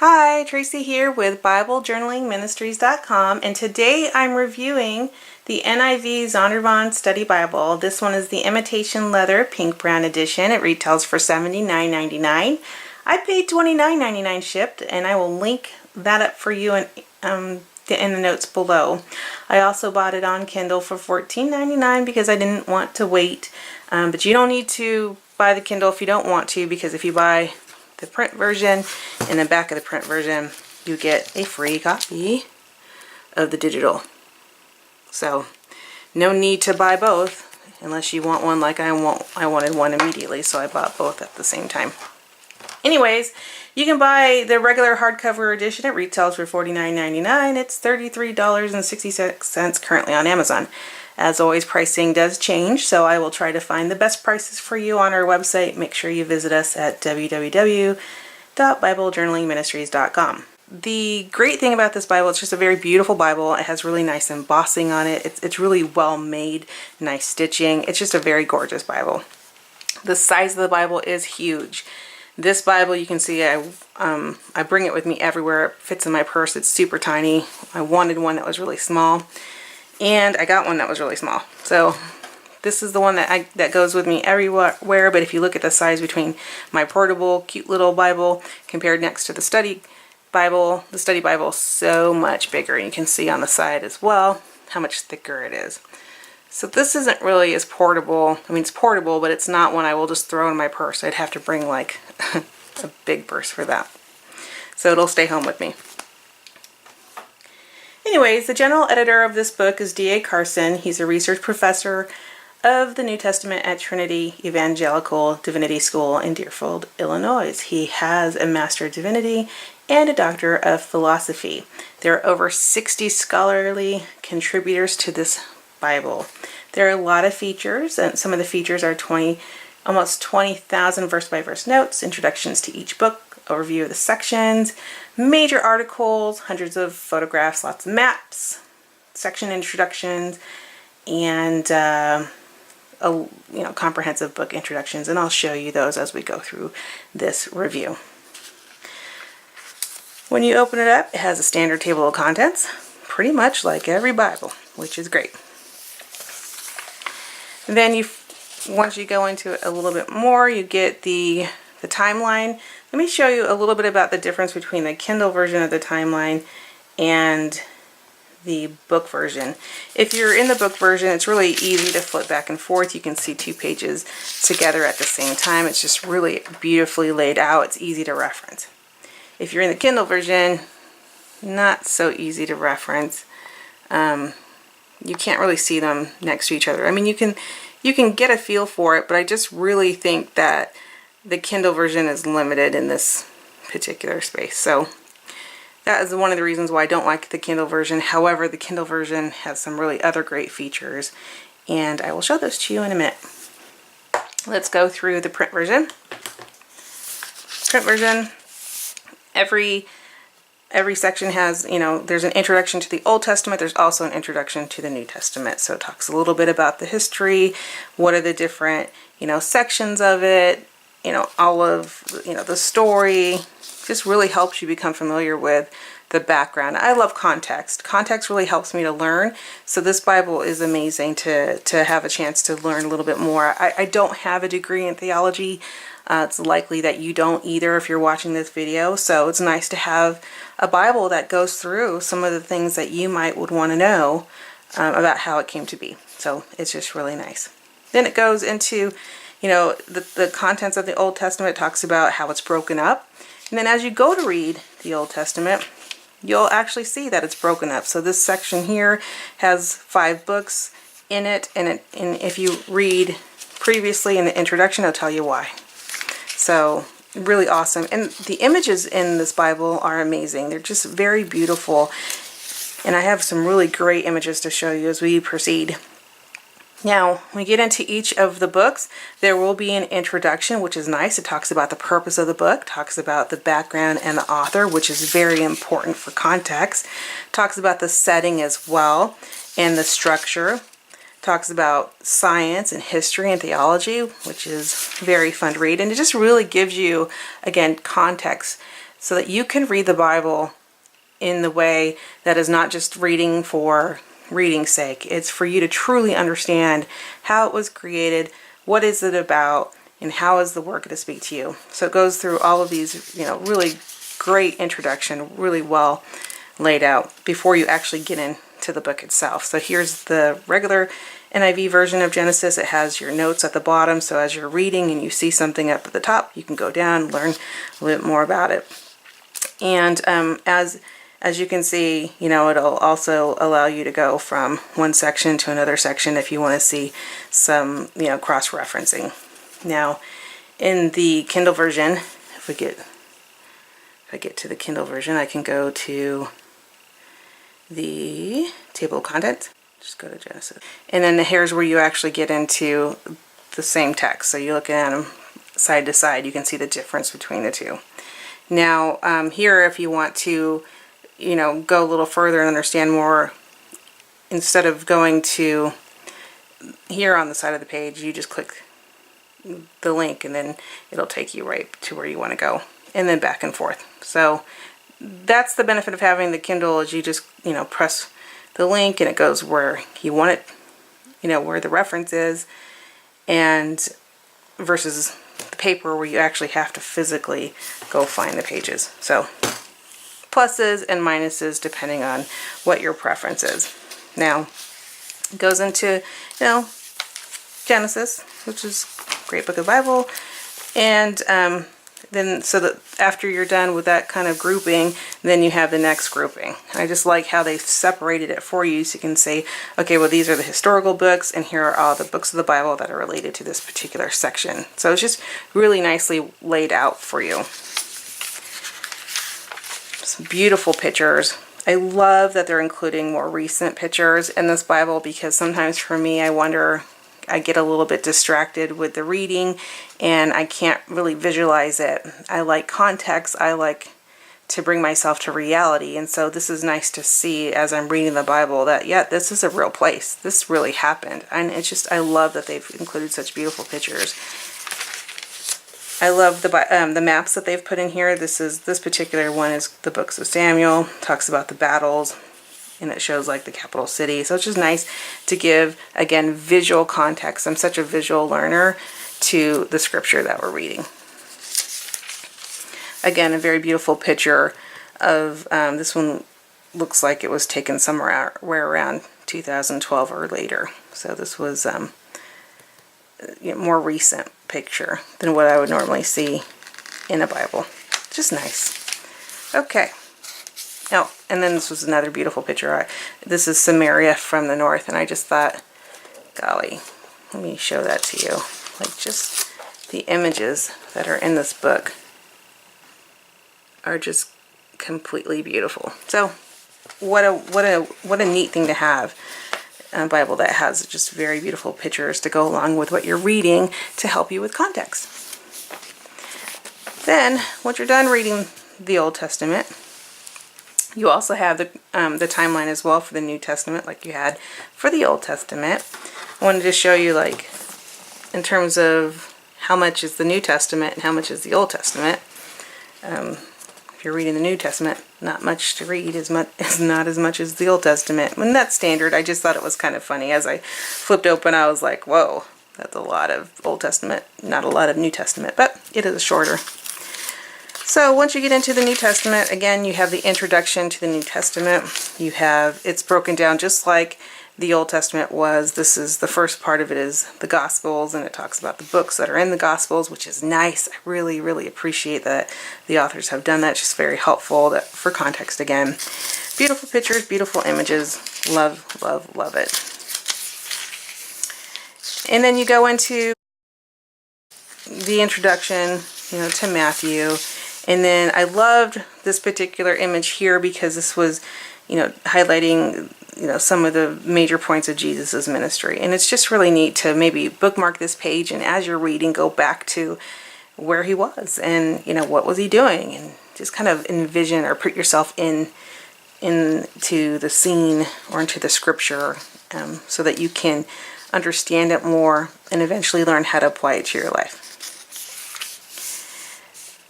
Hi, Tracy here with BibleJournalingMinistries.com, and today I'm reviewing the NIV Zondervan Study Bible. This one is the Imitation Leather Pink Brown Edition. It retails for $79.99. I paid $29.99 shipped, and I will link that up for you in the notes below. I also bought it on Kindle for $14.99 because I didn't want to wait, but you don't need to buy the Kindle if you don't want to, because if you buy the print version, in the back of the print version you get a free copy of the digital. So no need to buy both unless you want one like I wanted one immediately, so I bought both at the same time. Anyways, you can buy the regular hardcover edition. It retails for $49.99. It's $33.66 currently on Amazon. As always, pricing does change, so I will try to find the best prices for you on our website. Make sure you visit us at www.BibleJournalingMinistries.com. The great thing about this Bible, it's just a very beautiful Bible. It has really nice embossing on it. It's really well made, nice stitching. It's just a very gorgeous Bible. The size of the Bible is huge. This Bible, you can see I bring it with me everywhere. It fits in my purse. It's super tiny. I wanted one that was really small, and I got one that was really small. So this is the one that goes with me everywhere. But if you look at the size between my portable, cute little Bible compared next to the study Bible is so much bigger. You can see on the side as well how much thicker it is. So this isn't really as portable. I mean, it's portable, but it's not one I will just throw in my purse. I'd have to bring like a big purse for that. So it'll stay home with me. Anyways, the general editor of this book is D.A. Carson. He's a research professor of the New Testament at Trinity Evangelical Divinity School in Deerfield, Illinois. He has a Master of Divinity and a Doctor of Philosophy. There are over 60 scholarly contributors to this Bible. There are a lot of features, and some of the features are almost 20,000 verse-by-verse notes, introductions to each book, overview of the sections, major articles, hundreds of photographs, lots of maps, section introductions, and comprehensive book introductions, and I'll show you those as we go through this review. When you open it up, it has a standard table of contents, pretty much like every Bible, which is great. And then once you go into it a little bit more, you get the timeline. Let me show you a little bit about the difference between the Kindle version of the timeline and the book version. If you're in the book version, it's really easy to flip back and forth. You can see two pages together at the same time. It's just really beautifully laid out. It's easy to reference. If you're in the Kindle version, not so easy to reference. You can't really see them next to each other. I mean, you can get a feel for it, but I just really think that the Kindle version is limited in this particular space. So that is one of the reasons why I don't like the Kindle version. However, the Kindle version has some really other great features, and I will show those to you in a minute. Let's go through the print version. Print version, every section has, there's an introduction to the Old Testament. There's also an introduction to the New Testament. So it talks a little bit about the history, what are the different, sections of it, all of, the story. Just really helps you become familiar with the background. I love context. Context really helps me to learn. So this Bible is amazing to have a chance to learn a little bit more. I don't have a degree in theology. It's likely that you don't either if you're watching this video. So it's nice to have a Bible that goes through some of the things that you would want to know about how it came to be. So it's just really nice. Then it goes into, the contents of the Old Testament. It talks about how it's broken up. And then as you go to read the Old Testament, you'll actually see that it's broken up. So this section here has 5 books in it, and if you read previously in the introduction, it'll tell you why. So really awesome. And the images in this Bible are amazing. They're just very beautiful. And I have some really great images to show you as we proceed. Now, when we get into each of the books, there will be an introduction, which is nice. It talks about the purpose of the book, talks about the background and the author, which is very important for context, talks about the setting as well, and the structure, talks about science and history and theology, which is very fun to read, and it just really gives you, again, context so that you can read the Bible in the way that is not just reading for reading's sake. It's for you to truly understand how it was created, what is it about, and how is the word going to speak to you. So it goes through all of these, really great introduction, really well laid out before you actually get into the book itself. So here's the regular NIV version of Genesis. It has your notes at the bottom, so as you're reading and you see something up at the top, you can go down and learn a little bit more about it. And as you can see, it'll also allow you to go from one section to another section if you want to see some, cross-referencing. Now, in the Kindle version, if I get to the Kindle version, I can go to the table of contents. Just go to Genesis. And then here's where you actually get into the same text. So you're looking at them side to side. You can see the difference between the two. Now, here, if you want to, go a little further and understand more, instead of going to here on the side of the page, you just click the link and then it'll take you right to where you want to go, and then back and forth. So that's the benefit of having the Kindle, is you just, press the link and it goes where you want it, where the reference is, and versus the paper where you actually have to physically go find the pages. So pluses and minuses depending on what your preference is. Now, it goes into, Genesis, which is a great book of the Bible, and then so that after you're done with that kind of grouping, then you have the next grouping. I just like how they've separated it for you, so you can say, okay, well, these are the historical books, and here are all the books of the Bible that are related to this particular section. So it's just really nicely laid out for you. Some beautiful pictures. I love that they're including more recent pictures in this Bible, because sometimes for me, I get a little bit distracted with the reading and I can't really visualize it. I like context. I like to bring myself to reality. And so this is nice to see as I'm reading the Bible that, yeah, this is a real place. This really happened. And it's just, I love that they've included such beautiful pictures. I love the maps that they've put in here. This particular one is the books of Samuel. Talks about the battles, and it shows like the capital city. So it's just nice to give, again, visual context. I'm such a visual learner to the scripture that we're reading. Again, a very beautiful picture of, this one looks like it was taken somewhere around 2012 or later. So this was more recent picture than what I would normally see in a Bible. Just nice. Okay. Oh, and then this was another beautiful picture. This is Samaria from the north, and I just thought, golly, let me show that to you. Like, just the images that are in this book are just completely beautiful. So what a neat thing to have, a Bible that has just very beautiful pictures to go along with what you're reading to help you with context. Then, once you're done reading the Old Testament, you also have the timeline as well for the New Testament, like you had for the Old Testament. I wanted to show you, like, in terms of how much is the New Testament and how much is the Old Testament. If you're reading the New Testament, not much to read, is not as much as the Old Testament. And that's standard. I just thought it was kind of funny. As I flipped open, I was like, whoa, that's a lot of Old Testament, not a lot of New Testament, but it is shorter. So once you get into the New Testament, again, you have the introduction to the New Testament. It's broken down just like the Old Testament was. This is the first part of it is the Gospels, and it talks about the books that are in the Gospels, which is nice. I really, really appreciate that the authors have done that. It's just very helpful for context again. Beautiful pictures, beautiful images. Love, love, love it. And then you go into the introduction, to Matthew. And then I loved this particular image here because this was, highlighting, some of the major points of Jesus's ministry. And it's just really neat to maybe bookmark this page and as you're reading, go back to where he was and, what was he doing, and just kind of envision or put yourself into the scene or into the scripture, so that you can understand it more and eventually learn how to apply it to your life.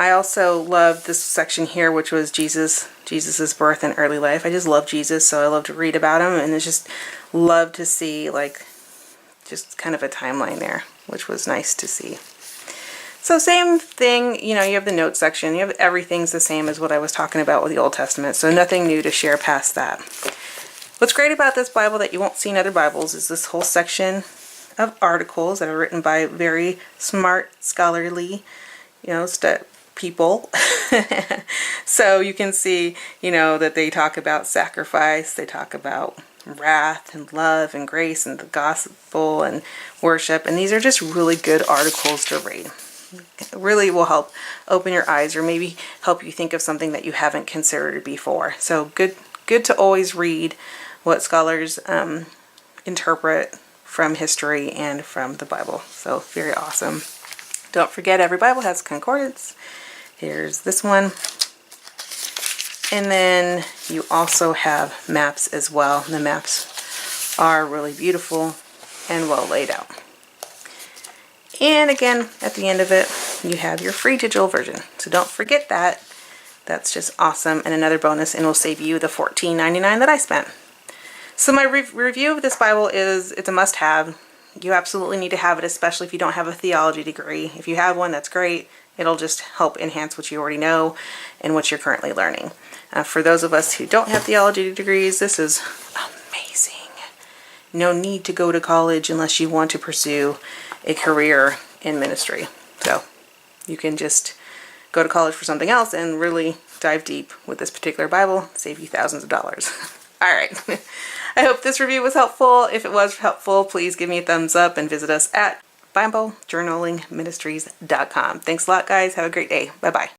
I also love this section here, which was Jesus's birth and early life. I just love Jesus, so I love to read about him, and I just love to see like just kind of a timeline there, which was nice to see. So same thing, you know, you have the notes section. You have everything's the same as what I was talking about with the Old Testament, so nothing new to share past that. What's great about this Bible that you won't see in other Bibles is this whole section of articles that are written by very smart, scholarly, you know, people. So you can see, you know, that they talk about sacrifice, they talk about wrath and love and grace and the gospel and worship, and these are just really good articles to read. It really will help open your eyes, or maybe help you think of something that you haven't considered before. So good to always read what scholars interpret from history and from the Bible. So very awesome. Don't forget, every Bible has concordance. Here's this one. And then you also have maps as well. The maps are really beautiful and well laid out. And again, at the end of it, you have your free digital version. So don't forget that. That's just awesome, and another bonus, and will save you the $14.99 that I spent. So my review of this Bible is, it's a must-have. You absolutely need to have it, especially if you don't have a theology degree. If you have one, that's great. It'll just help enhance what you already know and what you're currently learning. For those of us who don't have theology degrees, this is amazing. No need to go to college unless you want to pursue a career in ministry. So you can just go to college for something else and really dive deep with this particular Bible, save you thousands of dollars. All right. I hope this review was helpful. If it was helpful, please give me a thumbs up and visit us at BibleJournalingMinistries.com. Thanks a lot, guys. Have a great day. Bye-bye.